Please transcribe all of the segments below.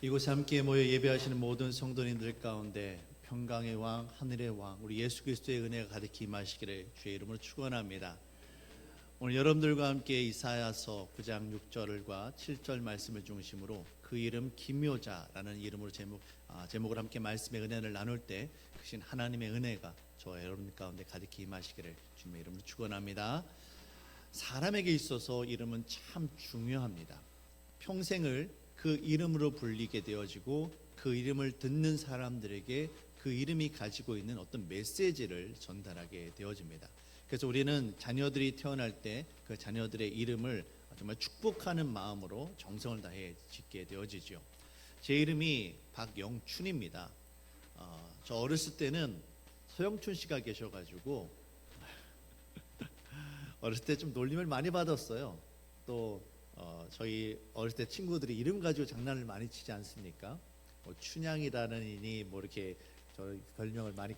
이곳에 함께 모여 예배하시는 모든 성도님들 가운데 평강의 왕, 하늘의 왕, 우리 예수 그리스도의 은혜가 가득히 임하시기를 주의 이름으로 축원합니다. 오늘 여러분들과 함께 이사야서 9장 6절과 7절 말씀을 중심으로 그 이름 기묘자라는 이름으로 제목을 함께 말씀의 은혜를 나눌 때 크신 하나님의 은혜가 저와 여러분 가운데 가득히 임하시기를 주님의 이름으로 축원합니다. 사람에게 있어서 이름은 참 중요합니다. 평생을 그 이름으로 불리게 되어지고 그 이름을 듣는 사람들에게 그 이름이 가지고 있는 어떤 메시지를 전달하게 되어집니다. 그래서 우리는 자녀들이 태어날 때 그 자녀들의 이름을 정말 축복하는 마음으로 정성을 다해 짓게 되어지죠. 제 이름이 박영춘입니다. 저 어렸을 때는 서영춘 씨가 계셔가지고 어렸을 때 좀 놀림을 많이 받았어요. 또 저희 어렸을 때 친구들이 이름 가지고 장난을 많이 치지 않습니까? 뭐 춘향이라는 이니 뭐 이렇게 저 별명을 많이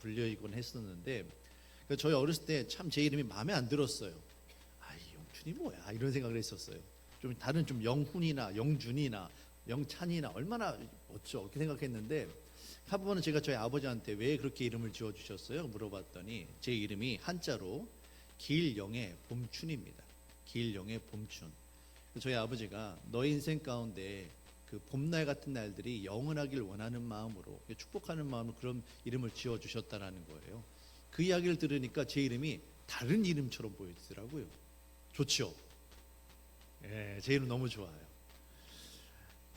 불려이곤 했었는데 저희 어렸을 때 참 제 이름이 마음에 안 들었어요. 영춘이 뭐야 이런 생각을 했었어요. 좀 다른 좀 영훈이나 영준이나 영찬이나 얼마나 멋져 이렇게 생각했는데 한 번은 제가 저희 아버지한테 왜 그렇게 이름을 지어주셨어요? 물어봤더니 제 이름이 한자로 길영의 봄춘입니다. 길영의 봄춘. 저희 아버지가 너의 인생 가운데 그 봄날 같은 날들이 영원하길 원하는 마음으로 축복하는 마음으로 그런 이름을 지어주셨다라는 거예요. 그 이야기를 들으니까 제 이름이 다른 이름처럼 보이더라고요. 좋죠? 예, 제 이름 너무 좋아요.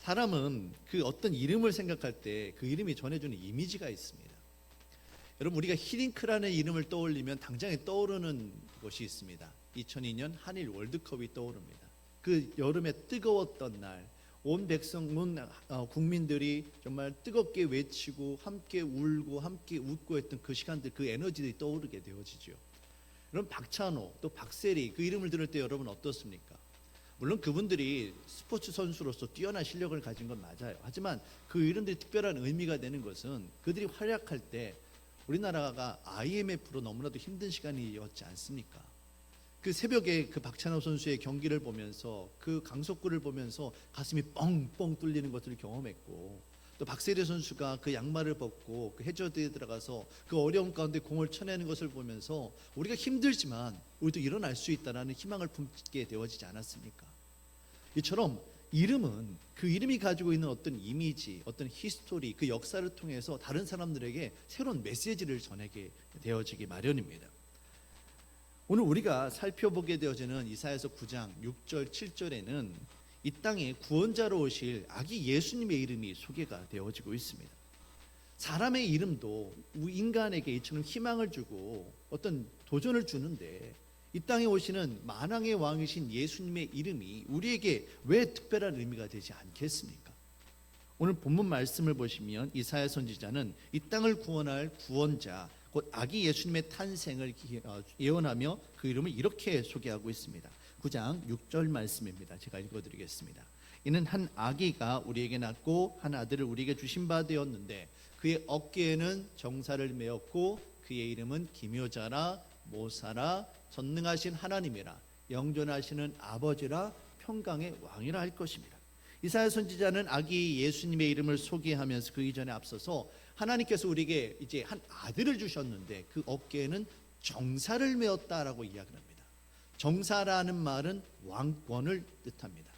사람은 그 어떤 이름을 생각할 때 그 이름이 전해주는 이미지가 있습니다. 여러분 우리가 히딩크라는 이름을 떠올리면 당장에 떠오르는 것이 있습니다. 2002년 한일 월드컵이 떠오릅니다. 그 여름에 뜨거웠던 날 온 백성, 온 국민들이 정말 뜨겁게 외치고 함께 울고 함께 웃고 했던 그 시간들, 그 에너지들이 떠오르게 되어지죠. 여러분 박찬호 또 박세리 그 이름을 들을 때 여러분 어떻습니까? 물론 그분들이 스포츠 선수로서 뛰어난 실력을 가진 건 맞아요. 하지만 그 이름들이 특별한 의미가 되는 것은 그들이 활약할 때 우리나라가 IMF로 너무나도 힘든 시간이었지 않습니까? 그 새벽에 그 박찬호 선수의 경기를 보면서 그 강속구를 보면서 가슴이 뻥뻥 뚫리는 것을 경험했고 또 박세리 선수가 그 양말을 벗고 그 해저드에 들어가서 그 어려운 가운데 공을 쳐내는 것을 보면서 우리가 힘들지만 우리도 일어날 수 있다는 희망을 품게 되어지지 않았습니까? 이처럼 이름은 그 이름이 가지고 있는 어떤 이미지, 어떤 히스토리, 그 역사를 통해서 다른 사람들에게 새로운 메시지를 전하게 되어지기 마련입니다. 오늘 우리가 살펴보게 되어지는 이사야서 9장 6절 7절에는 이 땅에 구원자로 오실 아기 예수님의 이름이 소개가 되어지고 있습니다. 사람의 이름도 인간에게 이처럼 희망을 주고 어떤 도전을 주는데 이 땅에 오시는 만왕의 왕이신 예수님의 이름이 우리에게 왜 특별한 의미가 되지 않겠습니까? 오늘 본문 말씀을 보시면 이사야 선지자는 이 땅을 구원할 구원자 곧 아기 예수님의 탄생을 예언하며 그 이름을 이렇게 소개하고 있습니다. 9장 6절 말씀입니다. 제가 읽어드리겠습니다. 이는 한 아기가 우리에게 낳고 한 아들을 우리에게 주신 바 되었는데 그의 어깨에는 정사를 메었고 그의 이름은 기묘자라 모사라 전능하신 하나님이라 영존하시는 아버지라 평강의 왕이라 할 것입니다. 이사야 선지자는 아기 예수님의 이름을 소개하면서 그 이전에 앞서서 하나님께서 우리에게 이제 한 아들을 주셨는데 그 어깨에는 정사를 메었다라고 이야기합니다. 정사라는 말은 왕권을 뜻합니다.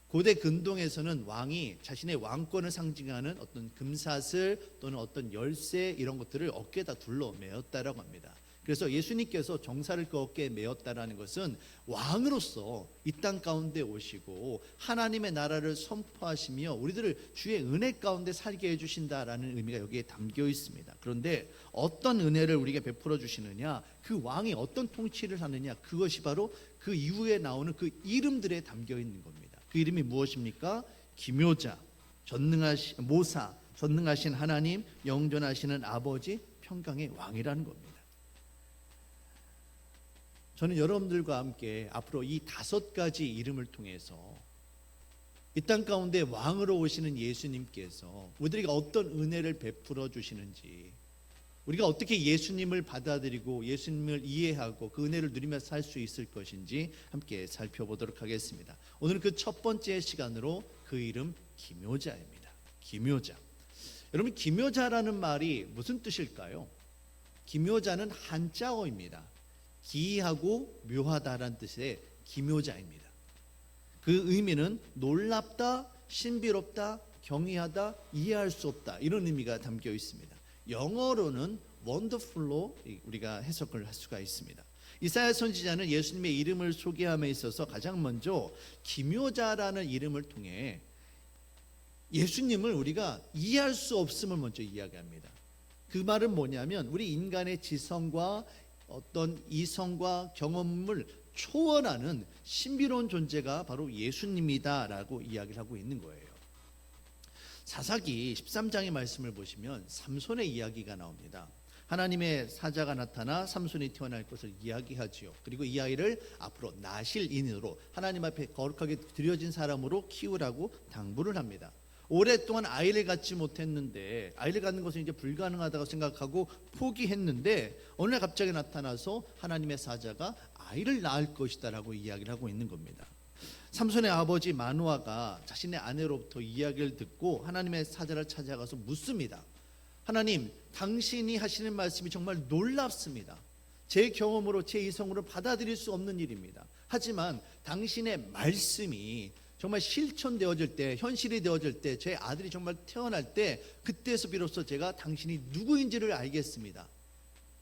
고대 근동에서는 왕이 자신의 왕권을 상징하는 어떤 금사슬 또는 어떤 열쇠 이런 것들을 어깨에다 둘러 메었다라고 합니다. 그래서 예수님께서 정사를 그 어깨에 메었다라는 것은 왕으로서 이 땅 가운데 오시고 하나님의 나라를 선포하시며 우리들을 주의 은혜 가운데 살게 해주신다라는 의미가 여기에 담겨 있습니다. 그런데 어떤 은혜를 우리에게 베풀어 주시느냐, 그 왕이 어떤 통치를 하느냐, 그것이 바로 그 이후에 나오는 그 이름들에 담겨 있는 겁니다. 그 이름이 무엇입니까? 기묘자, 전능하신 모사, 전능하신 하나님, 영존하시는 아버지, 평강의 왕이라는 겁니다. 저는 여러분들과 함께 앞으로 이 5가지 이름을 통해서 이 땅 가운데 왕으로 오시는 예수님께서 우리에게 어떤 은혜를 베풀어 주시는지, 우리가 어떻게 예수님을 받아들이고 예수님을 이해하고 그 은혜를 누리면서 살 수 있을 것인지 함께 살펴보도록 하겠습니다. 오늘은 그 첫 번째 시간으로 그 이름 기묘자입니다. 기묘자. 여러분, 기묘자라는 말이 무슨 뜻일까요? 기묘자는 한자어입니다. 기이하고 묘하다라는 뜻의 기묘자입니다. 그 의미는 놀랍다, 신비롭다, 경이하다, 이해할 수 없다, 이런 의미가 담겨 있습니다. 영어로는 wonderful로 우리가 해석을 할 수가 있습니다. 이사야 선지자는 예수님의 이름을 소개함에 있어서 가장 먼저 기묘자라는 이름을 통해 예수님을 우리가 이해할 수 없음을 먼저 이야기합니다. 그 말은 뭐냐면 우리 인간의 지성과 어떤 이성과 경험을 초월하는 신비로운 존재가 바로 예수님이다라고 이야기를 하고 있는 거예요. 사사기 13장의 말씀을 보시면 삼손의 이야기가 나옵니다. 하나님의 사자가 나타나 삼손이 태어날 것을 이야기하지요. 그리고 이 아이를 앞으로 나실인으로 하나님 앞에 거룩하게 드려진 사람으로 키우라고 당부를 합니다. 오랫동안 아이를 갖지 못했는데, 아이를 갖는 것은 이제 불가능하다고 생각하고 포기했는데, 어느 날 갑자기 나타나서 하나님의 사자가 아이를 낳을 것이다 라고 이야기를 하고 있는 겁니다. 삼손의 아버지 마누아가 자신의 아내로부터 이야기를 듣고 하나님의 사자를 찾아가서 묻습니다. 하나님, 당신이 하시는 말씀이 정말 놀랍습니다. 제 경험으로, 제 이성으로 받아들일 수 없는 일입니다. 하지만 당신의 말씀이 정말 실천되어질 때, 현실이 되어질 때, 제 아들이 정말 태어날 때, 그때서 비로소 제가 당신이 누구인지를 알겠습니다.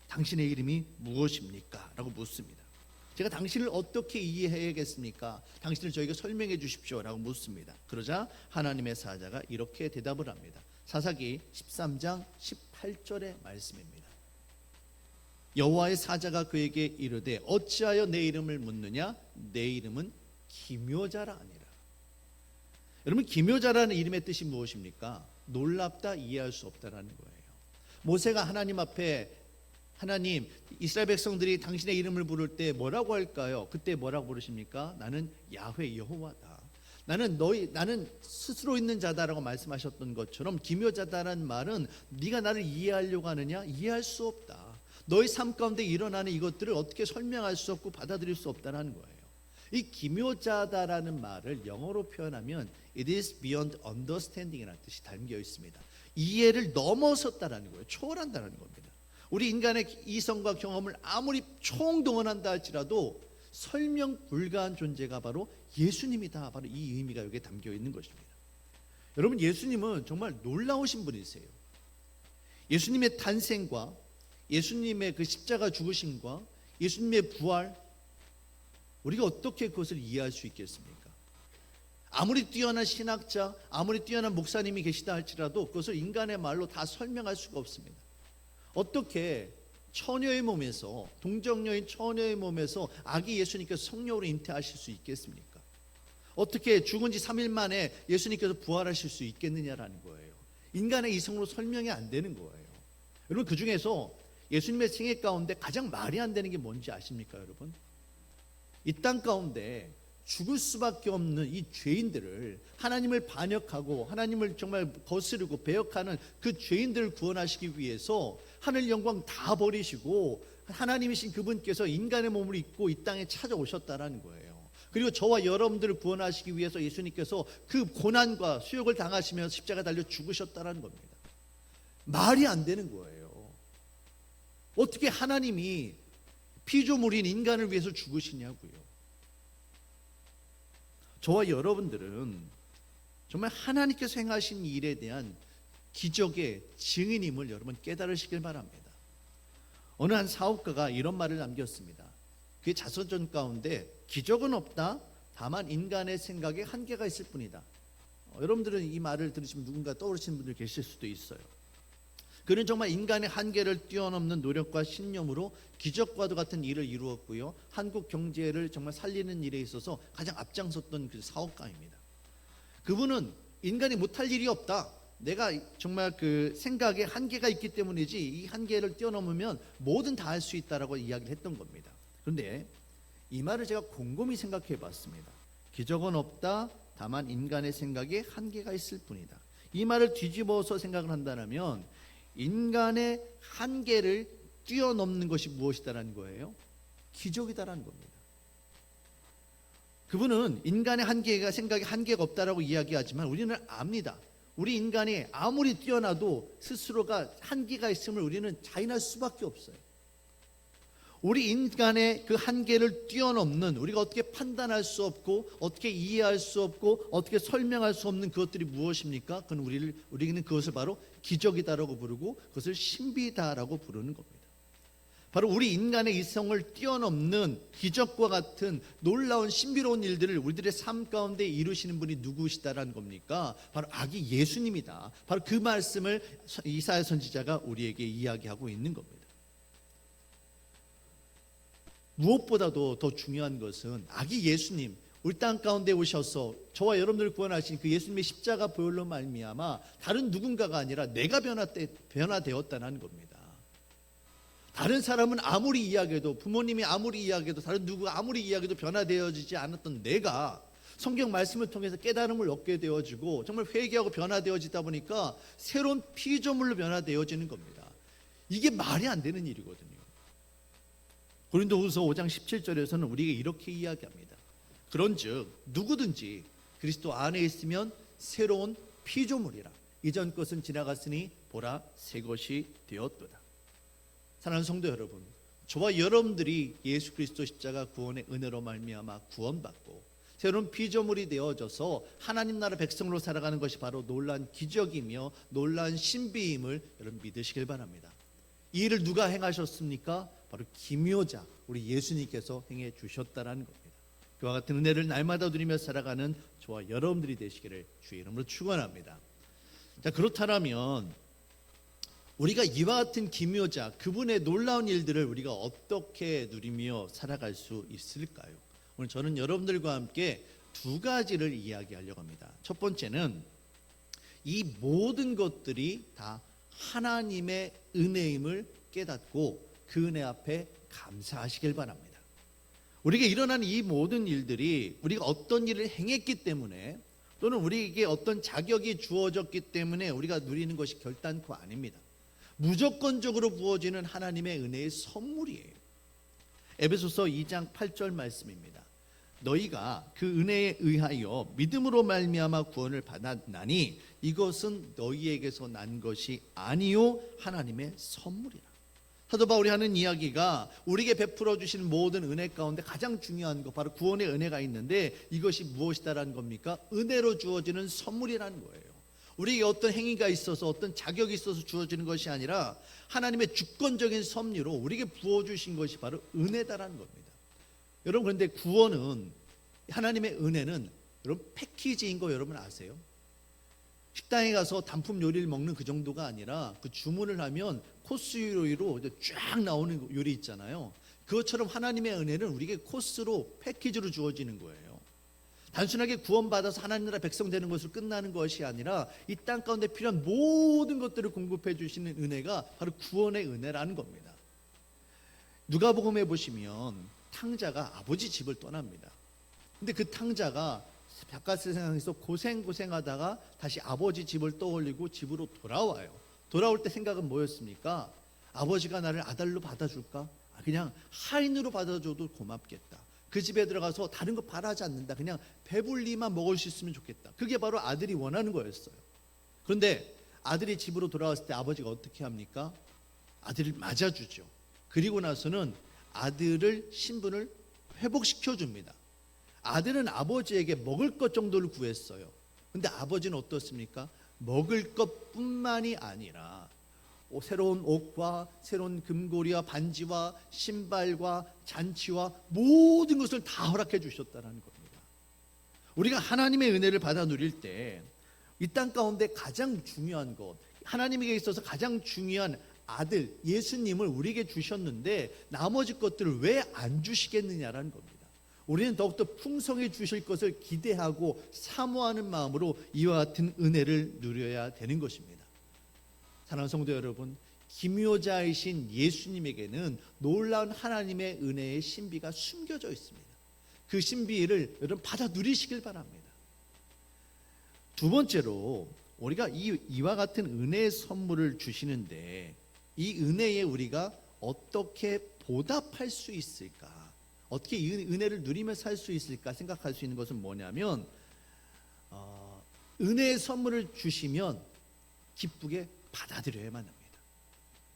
당신의 이름이 무엇입니까? 라고 묻습니다. 제가 당신을 어떻게 이해해야겠습니까? 당신을 저에게 설명해 주십시오 라고 묻습니다. 그러자 하나님의 사자가 이렇게 대답을 합니다. 사사기 13장 18절의 말씀입니다. 여호와의 사자가 그에게 이르되 어찌하여 내 이름을 묻느냐? 내 이름은 기묘자라 하니라. 여러분, 기묘자라는 이름의 뜻이 무엇입니까? 놀랍다, 이해할 수 없다라는 거예요. 모세가 하나님 앞에, 하나님, 이스라엘 백성들이 당신의 이름을 부를 때 뭐라고 할까요? 그때 뭐라고 부르십니까? 나는 야훼 여호와다. 나는 스스로 있는 자다라고 말씀하셨던 것처럼 기묘자다라는 말은 네가 나를 이해하려고 하느냐? 이해할 수 없다. 너의 삶 가운데 일어나는 이것들을 어떻게 설명할 수 없고 받아들일 수 없다라는 거예요. 이 기묘자다라는 말을 영어로 표현하면 it is beyond understanding이라는 뜻이 담겨 있습니다. 이해를 넘어섰다라는 거예요. 초월한다는 겁니다. 우리 인간의 이성과 경험을 아무리 총동원한다 할지라도 설명 불가한 존재가 바로 예수님이다. 바로 이 의미가 여기에 담겨 있는 것입니다. 여러분, 예수님은 정말 놀라우신 분이세요. 예수님의 탄생과 예수님의 그 십자가 죽으심과 예수님의 부활, 우리가 어떻게 그것을 이해할 수 있겠습니까? 아무리 뛰어난 신학자, 아무리 뛰어난 목사님이 계시다 할지라도 그것을 인간의 말로 다 설명할 수가 없습니다. 어떻게 처녀의 몸에서, 동정녀인 처녀의 몸에서 아기 예수님께서 성령으로 잉태하실 수 있겠습니까? 어떻게 죽은 지 3일 만에 예수님께서 부활하실 수 있겠느냐라는 거예요. 인간의 이성으로 설명이 안 되는 거예요. 여러분, 그 중에서 예수님의 생애 가운데 가장 말이 안 되는 게 뭔지 아십니까, 여러분? 이 땅 가운데 죽을 수밖에 없는 이 죄인들을, 하나님을 반역하고 하나님을 정말 거스르고 배역하는 그 죄인들을 구원하시기 위해서 하늘 영광 다 버리시고 하나님이신 그분께서 인간의 몸을 입고 이 땅에 찾아오셨다라는 거예요. 그리고 저와 여러분들을 구원하시기 위해서 예수님께서 그 고난과 수욕을 당하시면서 십자가 달려 죽으셨다라는 겁니다. 말이 안 되는 거예요. 어떻게 하나님이 피조물인 인간을 위해서 죽으시냐고요. 저와 여러분들은 정말 하나님께서 행하신 일에 대한 기적의 증인임을 여러분 깨달으시길 바랍니다. 어느 한 사업가가 이런 말을 남겼습니다. 그의 자서전 가운데 기적은 없다, 다만 인간의 생각에 한계가 있을 뿐이다. 여러분들은 이 말을 들으시면 누군가 떠오르시는 분들 계실 수도 있어요. 그는 정말 인간의 한계를 뛰어넘는 노력과 신념으로 기적과도 같은 일을 이루었고요, 한국 경제를 정말 살리는 일에 있어서 가장 앞장섰던 그 사업가입니다. 그분은 인간이 못할 일이 없다, 내가 정말 그 생각에 한계가 있기 때문이지 이 한계를 뛰어넘으면 뭐든 다 할 수 있다라고 이야기를 했던 겁니다. 그런데 이 말을 제가 곰곰이 생각해 봤습니다. 기적은 없다, 다만 인간의 생각에 한계가 있을 뿐이다. 이 말을 뒤집어서 생각을 한다면 인간의 한계를 뛰어넘는 것이 무엇이다라는 거예요? 기적이다라는 겁니다. 그분은 인간의 한계가 생각에 한계가 없다라고 이야기하지만 우리는 압니다. 우리 인간이 아무리 뛰어나도 스스로가 한계가 있음을 우리는 자인할 수밖에 없어요. 우리 인간의 그 한계를 뛰어넘는, 우리가 어떻게 판단할 수 없고 어떻게 이해할 수 없고 어떻게 설명할 수 없는 그것들이 무엇입니까? 그건 우리는 그것을 바로 기적이다라고 부르고 그것을 신비다라고 부르는 겁니다. 바로 우리 인간의 이성을 뛰어넘는 기적과 같은 놀라운 신비로운 일들을 우리들의 삶 가운데 이루시는 분이 누구시다라는 겁니까? 바로 아기 예수님이다. 바로 그 말씀을 이사야 선지자가 우리에게 이야기하고 있는 겁니다. 무엇보다도 더 중요한 것은 아기 예수님, 우리 땅 가운데 오셔서 저와 여러분들을 구원하신 그 예수님의 십자가 보혈로 말미암아 다른 누군가가 아니라 내가 변화되었다는 겁니다. 다른 사람은 아무리 이야기해도, 부모님이 아무리 이야기해도, 다른 누구가 아무리 이야기해도 변화되어지지 않았던 내가 성경 말씀을 통해서 깨달음을 얻게 되어지고 정말 회개하고 변화되어지다 보니까 새로운 피조물로 변화되어지는 겁니다. 이게 말이 안 되는 일이거든요. 고린도후서 5장 17절에서는 우리에게 이렇게 이야기합니다. 그런즉 누구든지 그리스도 안에 있으면 새로운 피조물이라. 이전 것은 지나갔으니 보라 새 것이 되었도다. 사랑하는 성도 여러분, 저와 여러분들이 예수 그리스도 십자가 구원의 은혜로 말미암아 구원받고 새로운 피조물이 되어져서 하나님 나라 백성으로 살아가는 것이 바로 놀라운 기적이며 놀라운 신비임을 여러분 믿으시길 바랍니다. 이 일을 누가 행하셨습니까? 바로 기묘자 우리 예수님께서 행해 주셨다라는 겁니다. 그와 같은 은혜를 날마다 누리며 살아가는 저와 여러분들이 되시기를 주의 이름으로 축원합니다. 자, 그렇다면 우리가 이와 같은 기묘자 그분의 놀라운 일들을 우리가 어떻게 누리며 살아갈 수 있을까요? 오늘 저는 여러분들과 함께 두 가지를 이야기하려고 합니다. 첫 번째는 이 모든 것들이 다 하나님의 은혜임을 깨닫고 그 은혜 앞에 감사하시길 바랍니다. 우리에게 일어난 이 모든 일들이 우리가 어떤 일을 행했기 때문에 또는 우리에게 어떤 자격이 주어졌기 때문에 우리가 누리는 것이 결단코 아닙니다. 무조건적으로 부어지는 하나님의 은혜의 선물이에요. 에베소서 2장 8절 말씀입니다. 너희가 그 은혜에 의하여 믿음으로 말미암아 구원을 받았나니 이것은 너희에게서 난 것이 아니요 하나님의 선물이라. 사도 바울이 하는 이야기가 우리에게 베풀어 주신 모든 은혜 가운데 가장 중요한 것, 바로 구원의 은혜가 있는데 이것이 무엇이다라는 겁니까? 은혜로 주어지는 선물이라는 거예요. 우리에게 어떤 행위가 있어서 어떤 자격이 있어서 주어지는 것이 아니라 하나님의 주권적인 섭리로 우리에게 부어주신 것이 바로 은혜다라는 겁니다. 여러분, 그런데 구원은, 하나님의 은혜는 여러분 패키지인 거 여러분 아세요? 식당에 가서 단품 요리를 먹는 그 정도가 아니라 그 주문을 하면 코스 요리로 쫙 나오는 요리 있잖아요. 그것처럼 하나님의 은혜는 우리에게 코스로 패키지로 주어지는 거예요. 단순하게 구원받아서 하나님 나라 백성 되는 것으로 끝나는 것이 아니라 이 땅 가운데 필요한 모든 것들을 공급해 주시는 은혜가 바로 구원의 은혜라는 겁니다. 누가복음에 보시면 탕자가 아버지 집을 떠납니다. 근데 그 탕자가 바깥 세상에서 고생하다가 다시 아버지 집을 떠올리고 집으로 돌아와요. 돌아올 때 생각은 뭐였습니까? 아버지가 나를 아들로 받아줄까? 그냥 하인으로 받아줘도 고맙겠다. 그 집에 들어가서 다른 거 바라지 않는다. 그냥 배불리만 먹을 수 있으면 좋겠다. 그게 바로 아들이 원하는 거였어요. 그런데 아들이 집으로 돌아왔을 때 아버지가 어떻게 합니까? 아들을 맞아주죠. 그리고 나서는 아들을 신분을 회복시켜 줍니다. 아들은 아버지에게 먹을 것 정도를 구했어요. 근데 아버지는 어떻습니까? 먹을 것뿐만이 아니라 새로운 옷과 새로운 금고리와 반지와 신발과 잔치와 모든 것을 다 허락해 주셨다는 겁니다. 우리가 하나님의 은혜를 받아 누릴 때 이 땅 가운데 가장 중요한 것, 하나님에게 있어서 가장 중요한 아들 예수님을 우리에게 주셨는데 나머지 것들을 왜 안 주시겠느냐라는 겁니다. 우리는 더욱더 풍성해 주실 것을 기대하고 사모하는 마음으로 이와 같은 은혜를 누려야 되는 것입니다. 사랑하는 성도 여러분, 기묘자이신 예수님에게는 놀라운 하나님의 은혜의 신비가 숨겨져 있습니다. 그 신비를 여러분 받아 누리시길 바랍니다. 두 번째로 우리가 이와 같은 은혜의 선물을 주시는데 이 은혜에 우리가 어떻게 보답할 수 있을까? 어떻게 이 은혜를 누리며 살 수 있을까 생각할 수 있는 것은 뭐냐면 은혜의 선물을 주시면 기쁘게 받아들여야만 합니다.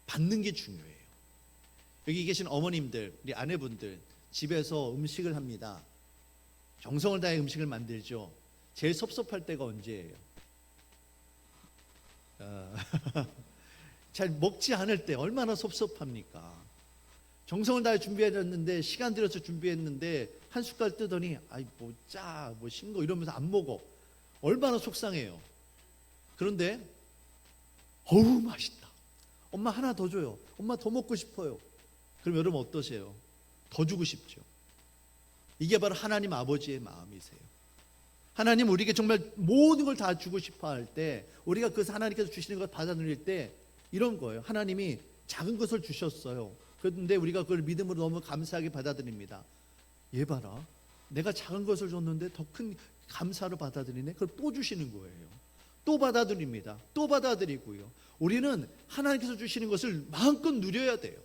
받는 게 중요해요. 여기 계신 어머님들, 우리 아내분들 집에서 음식을 합니다. 정성을 다해 음식을 만들죠. 제일 섭섭할 때가 언제예요? 잘 먹지 않을 때 얼마나 섭섭합니까? 정성을 다해 준비해놨는데, 시간 들여서 준비했는데 한 숟갈 뜨더니 아이 뭐 짜, 뭐 싱거 이러면서 안 먹어. 얼마나 속상해요. 그런데 어우 맛있다, 엄마 하나 더 줘요, 엄마 더 먹고 싶어요. 그럼 여러분 어떠세요? 더 주고 싶죠. 이게 바로 하나님 아버지의 마음이세요. 하나님 우리에게 정말 모든 걸 다 주고 싶어 할 때, 우리가 그 하나님께서 주시는 걸 받아 누릴 때 이런 거예요. 하나님이 작은 것을 주셨어요. 그런데 우리가 그걸 믿음으로 너무 감사하게 받아들입니다. 얘 봐라, 내가 작은 것을 줬는데 더 큰 감사로 받아들이네. 그걸 또 주시는 거예요. 또 받아들입니다. 또 받아들이고요. 우리는 하나님께서 주시는 것을 마음껏 누려야 돼요.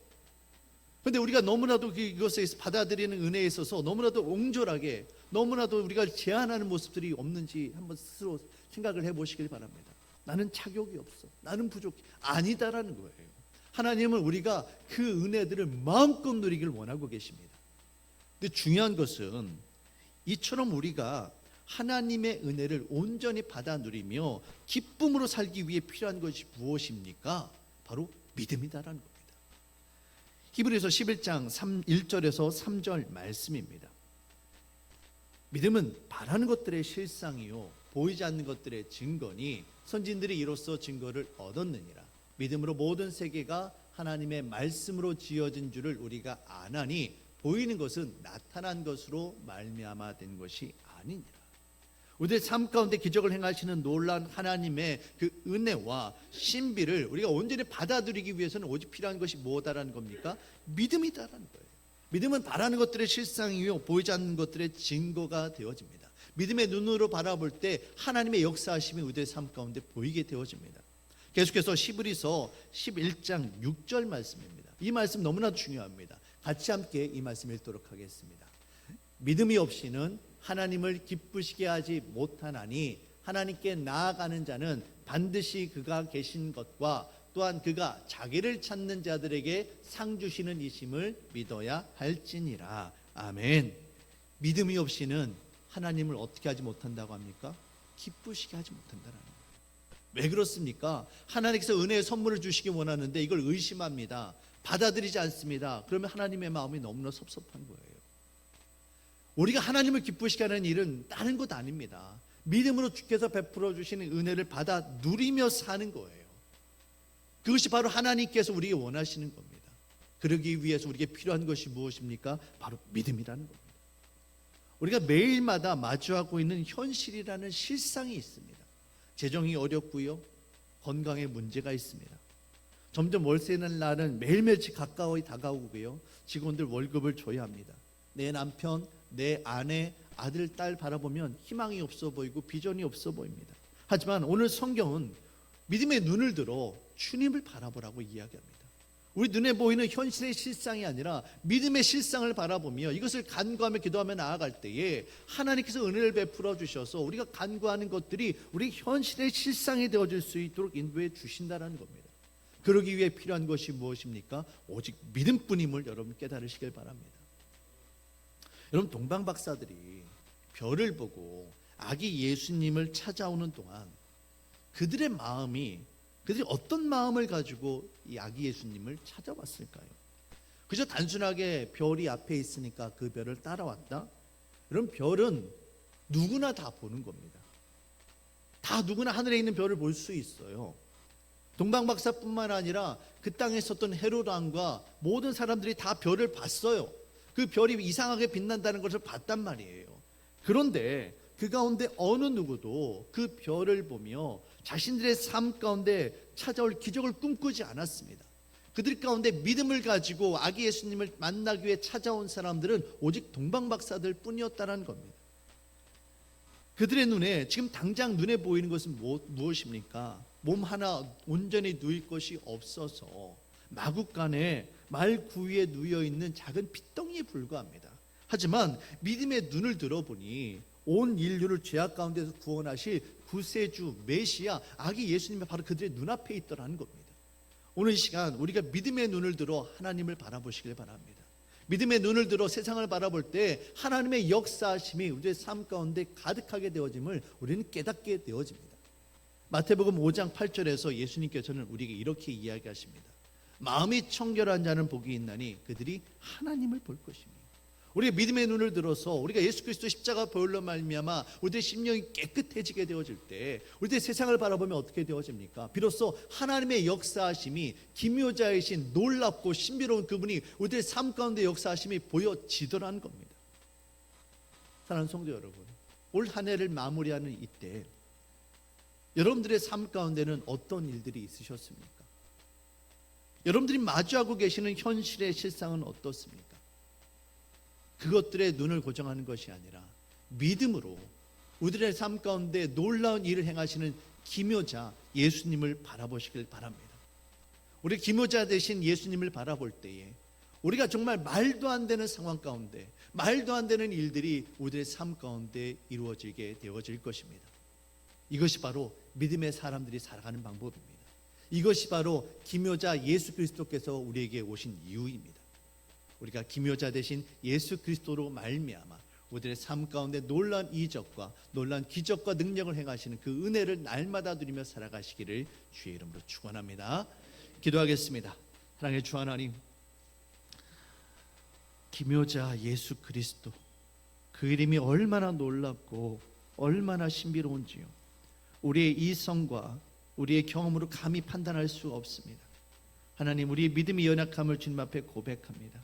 그런데 우리가 너무나도 이것에 받아들이는 은혜에 있어서 너무나도 옹졸하게, 너무나도 우리가 제한하는 모습들이 없는지 한번 스스로 생각을 해보시길 바랍니다. 나는 자격이 없어, 나는 부족해, 아니다라는 거예요. 하나님은 우리가 그 은혜들을 마음껏 누리길 원하고 계십니다. 근데 중요한 것은 이처럼 우리가 하나님의 은혜를 온전히 받아 누리며 기쁨으로 살기 위해 필요한 것이 무엇입니까? 바로 믿음이다라는 겁니다. 히브리서 11장 1절에서 3절 말씀입니다. 믿음은 바라는 것들의 실상이요 보이지 않는 것들의 증거니 선진들이 이로써 증거를 얻었느니라. 믿음으로 모든 세계가 하나님의 말씀으로 지어진 줄을 우리가 아나니 보이는 것은 나타난 것으로 말미암아 된 것이 아니니라. 우리의 삶 가운데 기적을 행하시는 놀라운 하나님의 그 은혜와 신비를 우리가 온전히 받아들이기 위해서는 오직 필요한 것이 뭐다라는 겁니까? 믿음이다라는 거예요. 믿음은 바라는 것들의 실상이요 보이지 않는 것들의 증거가 되어집니다. 믿음의 눈으로 바라볼 때 하나님의 역사하심이 우리의 삶 가운데 보이게 되어집니다. 계속해서 히브리서 11장 6절 말씀입니다. 이 말씀 너무나 중요합니다. 같이 함께 이 말씀 읽도록 하겠습니다. 믿음이 없이는 하나님을 기쁘시게 하지 못하나니 하나님께 나아가는 자는 반드시 그가 계신 것과 또한 그가 자기를 찾는 자들에게 상 주시는 이심을 믿어야 할지니라. 아멘. 믿음이 없이는 하나님을 어떻게 하지 못한다고 합니까? 기쁘시게 하지 못한다는 거예요. 왜 그렇습니까? 하나님께서 은혜의 선물을 주시기 원하는데 이걸 의심합니다. 받아들이지 않습니다. 그러면 하나님의 마음이 너무나 섭섭한 거예요. 우리가 하나님을 기쁘시게 하는 일은 다른 것 아닙니다. 믿음으로 주께서 베풀어 주시는 은혜를 받아 누리며 사는 거예요. 그것이 바로 하나님께서 우리에게 원하시는 겁니다. 그러기 위해서 우리에게 필요한 것이 무엇입니까? 바로 믿음이라는 겁니다. 우리가 매일마다 마주하고 있는 현실이라는 실상이 있습니다. 재정이 어렵고요, 건강에 문제가 있습니다. 점점 월세 낼 날은 매일매일 가까이 다가오고요, 직원들 월급을 줘야 합니다. 내 남편, 내 아내, 아들, 딸 바라보면 희망이 없어 보이고 비전이 없어 보입니다. 하지만 오늘 성경은 믿음의 눈을 들어 주님을 바라보라고 이야기합니다. 우리 눈에 보이는 현실의 실상이 아니라 믿음의 실상을 바라보며 이것을 간구하며 기도하며 나아갈 때에 하나님께서 은혜를 베풀어 주셔서 우리가 간구하는 것들이 우리 현실의 실상이 되어질 수 있도록 인도해 주신다는 겁니다. 그러기 위해 필요한 것이 무엇입니까? 오직 믿음뿐임을 여러분 깨달으시길 바랍니다. 여러분, 동방박사들이 별을 보고 아기 예수님을 찾아오는 동안 그들의 마음이, 그들이 어떤 마음을 가지고 이 아기 예수님을 찾아왔을까요? 그저 단순하게 별이 앞에 있으니까 그 별을 따라왔다? 여러분, 별은 누구나 다 보는 겁니다. 다 누구나 하늘에 있는 별을 볼 수 있어요. 동방박사뿐만 아니라 그 땅에 있었던 헤롯 왕과 모든 사람들이 다 별을 봤어요. 그 별이 이상하게 빛난다는 것을 봤단 말이에요. 그런데 그 가운데 어느 누구도 그 별을 보며 자신들의 삶 가운데 찾아올 기적을 꿈꾸지 않았습니다. 그들 가운데 믿음을 가지고 아기 예수님을 만나기 위해 찾아온 사람들은 오직 동방박사들 뿐이었다는 겁니다. 그들의 눈에, 지금 당장 눈에 보이는 것은 무엇입니까? 몸 하나 온전히 누일 것이 없어서 마구간에 말 구위에 누워있는 작은 핏덩이에 불과합니다. 하지만 믿음의 눈을 들어보니 온 인류를 죄악 가운데서 구원하실 구세주 메시아 아기 예수님이 바로 그들의 눈앞에 있더라는 겁니다. 오늘 이 시간 우리가 믿음의 눈을 들어 하나님을 바라보시길 바랍니다. 믿음의 눈을 들어 세상을 바라볼 때 하나님의 역사하심이 우리의 삶 가운데 가득하게 되어짐을 우리는 깨닫게 되어집니다. 마태복음 5장 8절에서 예수님께서는 우리에게 이렇게 이야기하십니다. 마음이 청결한 자는 복이 있나니 그들이 하나님을 볼 것입니다. 우리가 믿음의 눈을 들어서 우리가 예수 그리스도 십자가 보혈로 말미암아 우리의 심령이 깨끗해지게 되어질 때 우리의 세상을 바라보면 어떻게 되어집니까? 비로소 하나님의 역사하심이 기묘자이신 놀랍고 신비로운 그분이 우리의 삶 가운데 역사하심이 보여지더라는 겁니다. 사랑하는 성도 여러분, 올 한 해를 마무리하는 이때 여러분들의 삶 가운데는 어떤 일들이 있으셨습니까? 여러분들이 마주하고 계시는 현실의 실상은 어떻습니까? 그것들의 눈을 고정하는 것이 아니라 믿음으로 우리들의 삶 가운데 놀라운 일을 행하시는 기묘자 예수님을 바라보시길 바랍니다. 우리 기묘자 되신 예수님을 바라볼 때에 우리가 정말 말도 안 되는 상황 가운데 말도 안 되는 일들이 우리들의 삶 가운데 이루어지게 되어질 것입니다. 이것이 바로 믿음의 사람들이 살아가는 방법입니다. 이것이 바로 기묘자 예수 그리스도께서 우리에게 오신 이유입니다. 우리가 기묘자 되신 예수 그리스도로 말미암아 우리들의 삶 가운데 놀라운 이적과 놀라운 기적과 능력을 행하시는 그 은혜를 날마다 누리며 살아가시기를 주의 이름으로 축원합니다. 기도하겠습니다. 사랑의 주 하나님, 기묘자 예수 그리스도 그 이름이 얼마나 놀랍고 얼마나 신비로운지요, 우리의 이성과 우리의 경험으로 감히 판단할 수 없습니다. 하나님, 우리의 믿음의 연약함을 주님 앞에 고백합니다.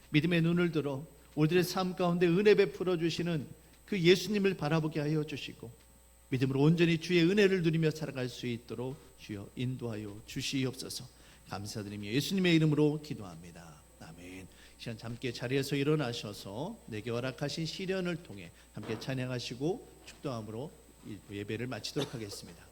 믿음의 눈을 들어 우리들의 삶 가운데 은혜 베풀어 주시는 그 예수님을 바라보게 하여 주시고 믿음으로 온전히 주의 은혜를 누리며 살아갈 수 있도록 주여 인도하여 주시옵소서. 감사드리며 예수님의 이름으로 기도합니다. 아멘. 시간 함께 자리에서 일어나셔서 내게 허락하신 시련을 통해 함께 찬양하시고 축도함으로 예배를 마치도록 하겠습니다.